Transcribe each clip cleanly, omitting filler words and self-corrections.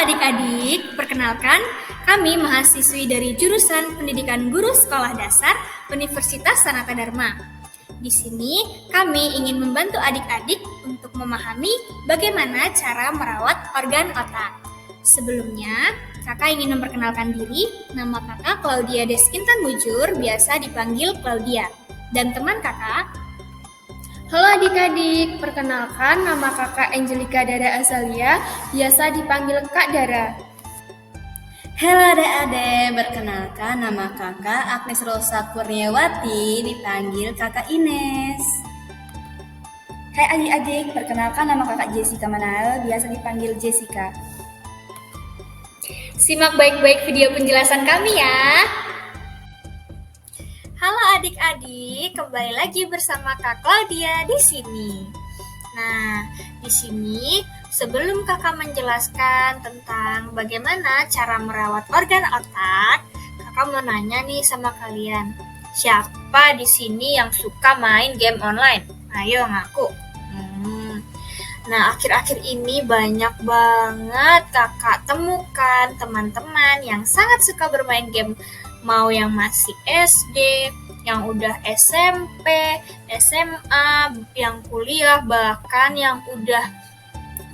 adik-adik, perkenalkan kami mahasiswi dari jurusan Pendidikan Guru Sekolah Dasar Universitas Sanata Dharma. Di sini kami ingin membantu adik-adik untuk memahami bagaimana cara merawat organ otak. Sebelumnya, kakak ingin memperkenalkan diri. Nama kakak Claudia Deskintan Mujur, biasa dipanggil Claudia. Dan teman kakak, halo adik-adik, perkenalkan nama kakak Angelika Dara Azalia, biasa dipanggil Kak Dara. Halo adik-adik, perkenalkan nama kakak Agnes Rosa Kurniawati, dipanggil kakak Ines. Hai adik-adik, perkenalkan nama kakak Jessica Manael, biasa dipanggil Jessica. Simak baik-baik video penjelasan kami ya. Halo adik-adik, kembali lagi bersama Kak Claudia di sini. Nah, di sini sebelum kakak menjelaskan tentang bagaimana cara merawat organ otak, kakak mau nanya nih sama kalian. Siapa di sini yang suka main game online? Ayo ngaku. Nah, akhir-akhir ini banyak banget kakak temukan teman-teman yang sangat suka bermain game. Mau yang masih SD, yang udah SMP, SMA, yang kuliah, bahkan yang udah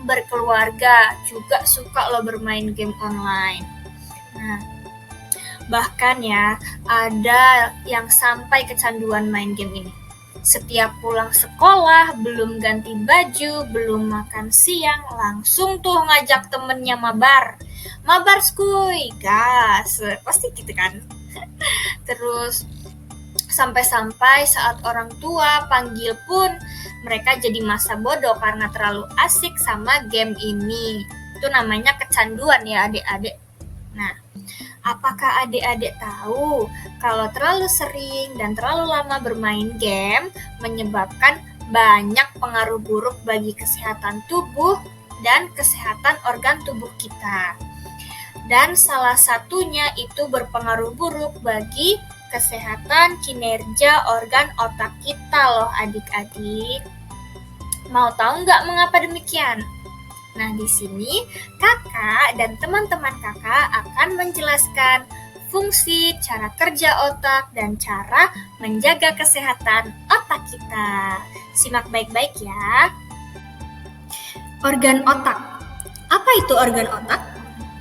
berkeluarga juga suka loh bermain game online. Nah, bahkan ya ada yang sampai kecanduan main game ini. Setiap pulang sekolah, belum ganti baju, belum makan siang, langsung tuh ngajak temennya mabar. Mabar skuy, gas, pasti gitu kan. Terus sampai-sampai saat orang tua panggil pun mereka jadi masa bodoh karena terlalu asik sama game ini. Itu namanya kecanduan ya adik-adik. Nah, apakah adik-adik tahu kalau terlalu sering dan terlalu lama bermain game menyebabkan banyak pengaruh buruk bagi kesehatan tubuh dan kesehatan organ tubuh kita? Dan salah satunya itu berpengaruh buruk bagi kesehatan kinerja organ otak kita loh adik-adik. Mau tahu nggak mengapa demikian? Nah, di sini kakak dan teman-teman kakak akan menjelaskan fungsi, cara kerja otak, dan cara menjaga kesehatan otak kita. Simak baik-baik ya. Organ otak. Apa itu organ otak?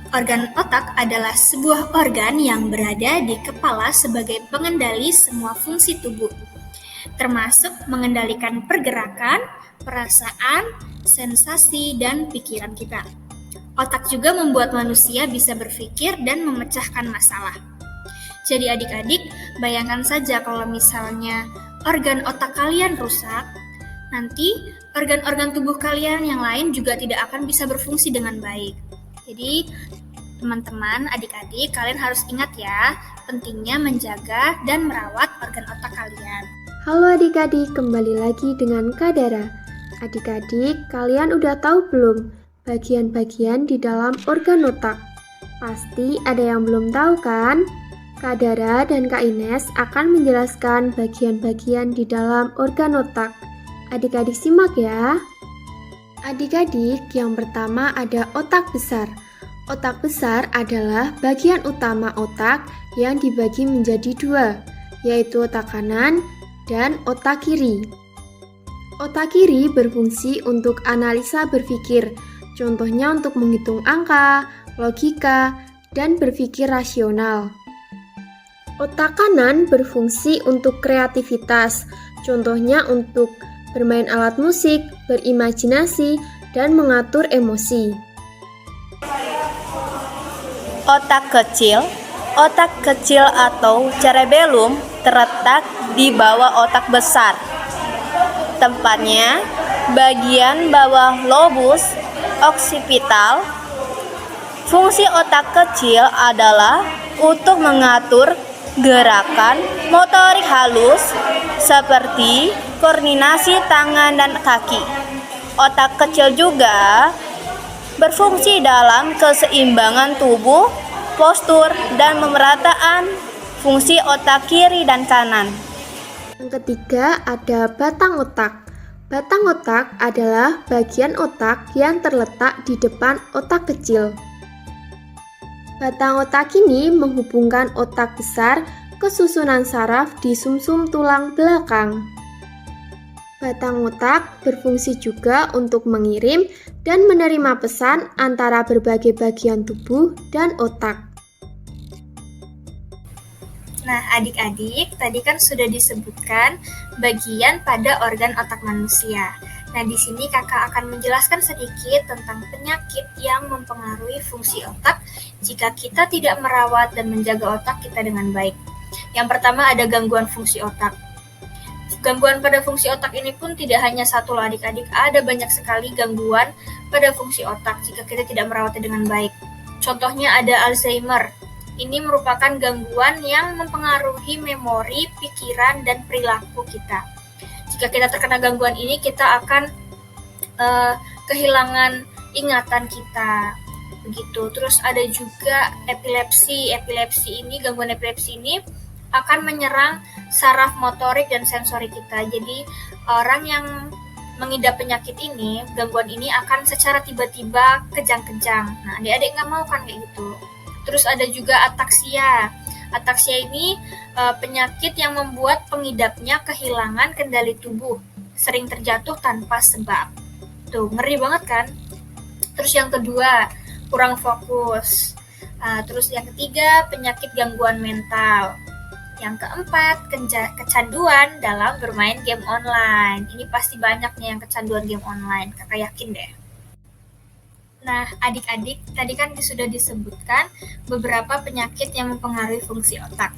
Organ otak adalah sebuah organ yang berada di kepala sebagai pengendali semua fungsi tubuh, termasuk mengendalikan pergerakan, perasaan, sensasi, dan pikiran kita. Otak juga membuat manusia bisa berpikir dan memecahkan masalah. Jadi adik-adik, bayangkan saja kalau misalnya organ otak kalian rusak, nanti organ-organ tubuh kalian yang lain juga tidak akan bisa berfungsi dengan baik. Jadi, teman-teman, adik-adik, kalian harus ingat ya, pentingnya menjaga dan merawat organ otak kalian. Halo adik-adik, kembali lagi dengan Kak Dara. Adik-adik, kalian udah tahu belum bagian-bagian di dalam organ otak? Pasti ada yang belum tahu kan? Kak Dara dan Kak Ines akan menjelaskan bagian-bagian di dalam organ otak. Adik-adik simak ya. Adik-adik, yang pertama ada otak besar. Otak besar adalah bagian utama otak yang dibagi menjadi dua, yaitu otak kanan dan otak kiri. Otak kiri berfungsi untuk analisa berpikir, contohnya untuk menghitung angka, logika, dan berpikir rasional. Otak kanan berfungsi untuk kreativitas, contohnya untuk bermain alat musik, berimajinasi, dan mengatur emosi. Otak kecil atau cerebellum terletak di bawah otak besar. Tempatnya bagian bawah lobus occipital. Fungsi otak kecil adalah untuk mengatur gerakan motorik halus seperti koordinasi tangan dan kaki. Otak kecil juga berfungsi dalam keseimbangan tubuh, postur, dan pemerataan fungsi otak kiri dan kanan. Yang ketiga ada batang otak. Batang otak adalah bagian otak yang terletak di depan otak kecil. Batang otak ini menghubungkan otak besar ke susunan saraf di sumsum tulang belakang. Batang otak berfungsi juga untuk mengirim dan menerima pesan antara berbagai bagian tubuh dan otak. Nah, adik-adik, tadi kan sudah disebutkan bagian pada organ otak manusia. Nah, di sini kakak akan menjelaskan sedikit tentang penyakit yang mempengaruhi fungsi otak jika kita tidak merawat dan menjaga otak kita dengan baik. Yang pertama ada gangguan fungsi otak. Gangguan pada fungsi otak ini pun tidak hanya satu loh adik-adik, ada banyak sekali gangguan pada fungsi otak jika kita tidak merawatnya dengan baik. Contohnya ada Alzheimer. Ini merupakan gangguan yang mempengaruhi memori, pikiran, dan perilaku kita. Jika kita terkena gangguan ini, kita akan kehilangan ingatan kita. Begitu. Terus ada juga epilepsi. Gangguan epilepsi ini akan menyerang saraf motorik dan sensori kita. Jadi orang yang mengidap penyakit ini, gangguan ini akan secara tiba-tiba kejang-kejang. Nah, adik-adik nggak mau kan kayak gitu. Terus ada juga ataksia. Ataksia ini penyakit yang membuat pengidapnya kehilangan kendali tubuh, sering terjatuh tanpa sebab. Tuh, ngeri banget kan? Terus yang kedua, kurang fokus. Terus yang ketiga, penyakit gangguan mental. Yang keempat, kecanduan dalam bermain game online. Ini pasti banyak nih yang kecanduan game online, kakak yakin deh. Nah, adik-adik, tadi kan sudah disebutkan beberapa penyakit yang mempengaruhi fungsi otak.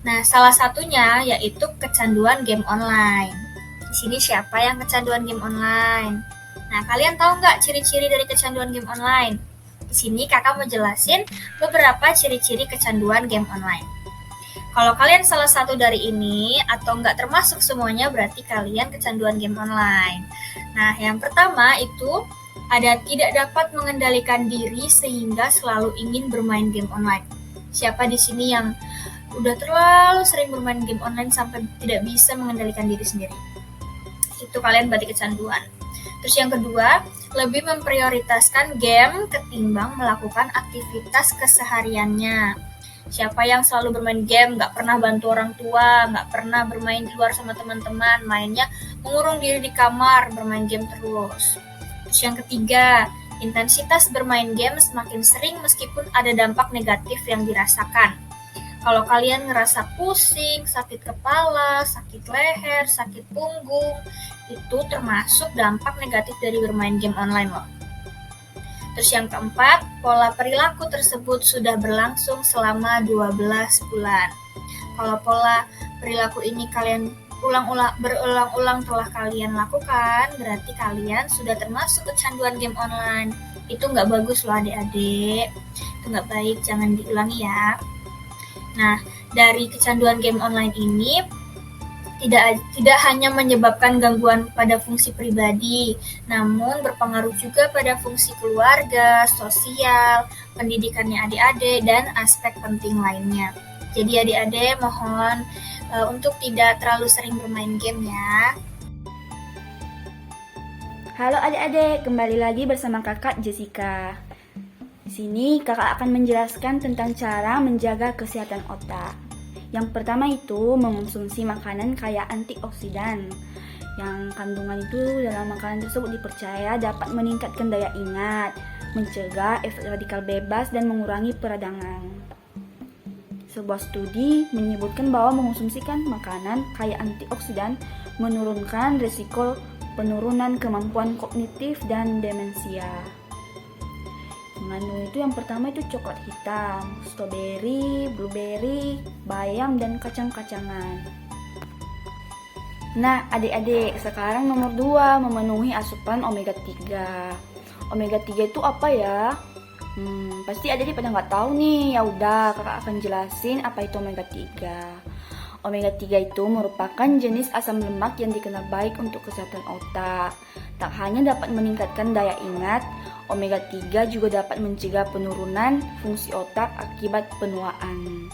Nah, salah satunya yaitu kecanduan game online. Di sini siapa yang kecanduan game online? Nah, kalian tahu nggak ciri-ciri dari kecanduan game online? Di sini kakak mau jelasin beberapa ciri-ciri kecanduan game online. Kalau kalian salah satu dari ini atau nggak termasuk semuanya, berarti kalian kecanduan game online. Nah, yang pertama itu ada tidak dapat mengendalikan diri sehingga selalu ingin bermain game online. Siapa di sini yang udah terlalu sering bermain game online sampai tidak bisa mengendalikan diri sendiri? Itu kalian berarti kecanduan. Terus yang kedua, lebih memprioritaskan game ketimbang melakukan aktivitas kesehariannya. Siapa yang selalu bermain game, nggak pernah bantu orang tua, nggak pernah bermain di luar sama teman-teman, mainnya mengurung diri di kamar, bermain game terus. Terus yang ketiga, intensitas bermain game semakin sering meskipun ada dampak negatif yang dirasakan. Kalau kalian ngerasa pusing, sakit kepala, sakit leher, sakit punggung, itu termasuk dampak negatif dari bermain game online loh. Terus yang keempat, pola perilaku tersebut sudah berlangsung selama 12 bulan. Kalau pola perilaku ini kalian berulang-ulang telah kalian lakukan, berarti kalian sudah termasuk kecanduan game online. Itu nggak bagus loh adik-adik. Itu nggak baik, jangan diulangi ya. Nah, dari kecanduan game online ini, tidak hanya menyebabkan gangguan pada fungsi pribadi, namun berpengaruh juga pada fungsi keluarga, sosial, pendidikannya adik-adik, dan aspek penting lainnya. Jadi adik-adik mohon untuk tidak terlalu sering bermain game ya. Halo adik-adik, kembali lagi bersama kakak Jessica. Di sini kakak akan menjelaskan tentang cara menjaga kesehatan otak. Yang pertama itu mengonsumsi makanan kaya antioksidan. Yang kandungan itu dalam makanan tersebut dipercaya dapat meningkatkan daya ingat, mencegah efek radikal bebas dan mengurangi peradangan. Sebuah studi menyebutkan bahwa mengonsumsikan makanan kaya antioksidan menurunkan risiko penurunan kemampuan kognitif dan demensia. Mengandung itu yang pertama itu coklat hitam, stroberi, blueberry, bayam, dan kacang-kacangan. Nah adik-adik, sekarang nomor 2, memenuhi asupan omega 3. Omega 3 itu apa ya? Pasti adik-adik pada nggak tahu nih. Ya udah, kakak akan jelasin apa itu omega 3. Omega 3 itu merupakan jenis asam lemak yang dikenal baik untuk kesehatan otak. Tak hanya dapat meningkatkan daya ingat, omega 3 juga dapat mencegah penurunan fungsi otak akibat penuaan.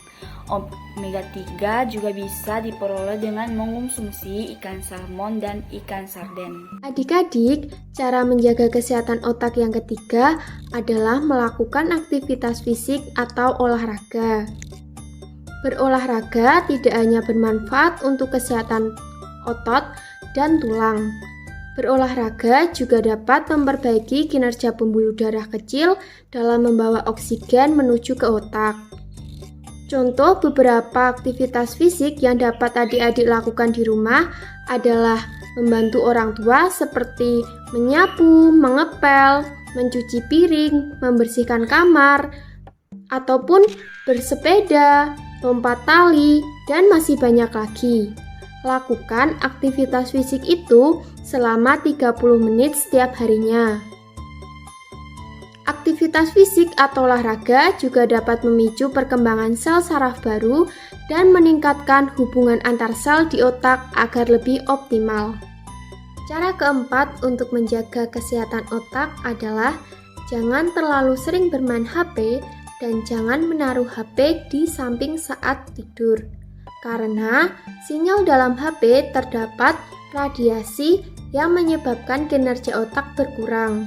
Omega 3 juga bisa diperoleh dengan mengonsumsi ikan salmon dan ikan sarden. Adik-adik, cara menjaga kesehatan otak yang ketiga adalah melakukan aktivitas fisik atau olahraga. Berolahraga tidak hanya bermanfaat untuk kesehatan otot dan tulang. Berolahraga juga dapat memperbaiki kinerja pembuluh darah kecil dalam membawa oksigen menuju ke otak. Contoh beberapa aktivitas fisik yang dapat adik-adik lakukan di rumah adalah membantu orang tua seperti menyapu, mengepel, mencuci piring, membersihkan kamar, ataupun bersepeda, lompat tali, dan masih banyak lagi. Lakukan aktivitas fisik itu selama 30 menit setiap harinya. Aktivitas fisik atau olahraga juga dapat memicu perkembangan sel saraf baru dan meningkatkan hubungan antar sel di otak agar lebih optimal. Cara keempat untuk menjaga kesehatan otak adalah jangan terlalu sering bermain HP dan jangan menaruh HP di samping saat tidur. Karena sinyal dalam HP terdapat radiasi yang menyebabkan kinerja otak berkurang.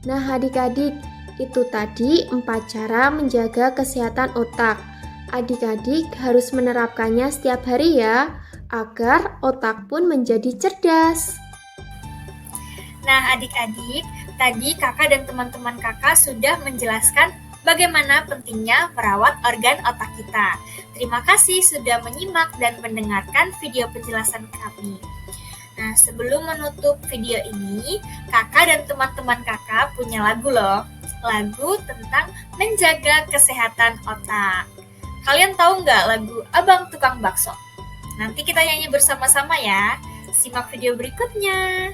Nah adik-adik, itu tadi 4 cara menjaga kesehatan otak. Adik-adik harus menerapkannya setiap hari ya, agar otak pun menjadi cerdas. Nah adik-adik, tadi kakak dan teman-teman kakak sudah menjelaskan bagaimana pentingnya merawat organ otak kita. Terima kasih sudah menyimak dan mendengarkan video penjelasan kami. Nah, sebelum menutup video ini, kakak dan teman-teman kakak punya lagu loh. Lagu tentang menjaga kesehatan otak. Kalian tahu nggak lagu Abang Tukang Bakso? Nanti kita nyanyi bersama-sama ya. Simak video berikutnya.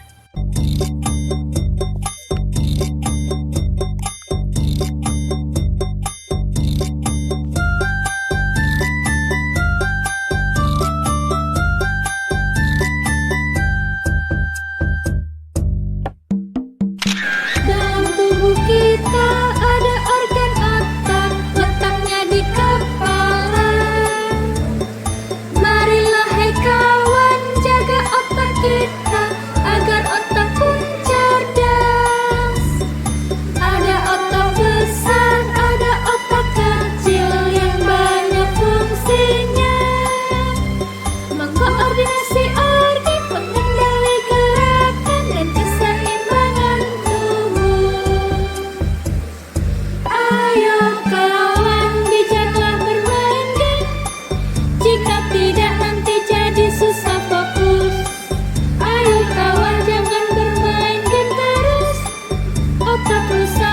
Dalam tubuh kita ada organ otak, letaknya di kepala. Marilah hai kawan, jaga otak kita agar otak pun cerdas. Ada otak besar, ada otak kecil yang banyak fungsinya. Mengkoordinasi organ, mengendali gerakan dan keseimbangan tubuh. Ayo kawan, bijaklah bermain game. Jika tidak nanti jadi susah fokus. Ayo kawan, jangan bermain game terus. Otak rusak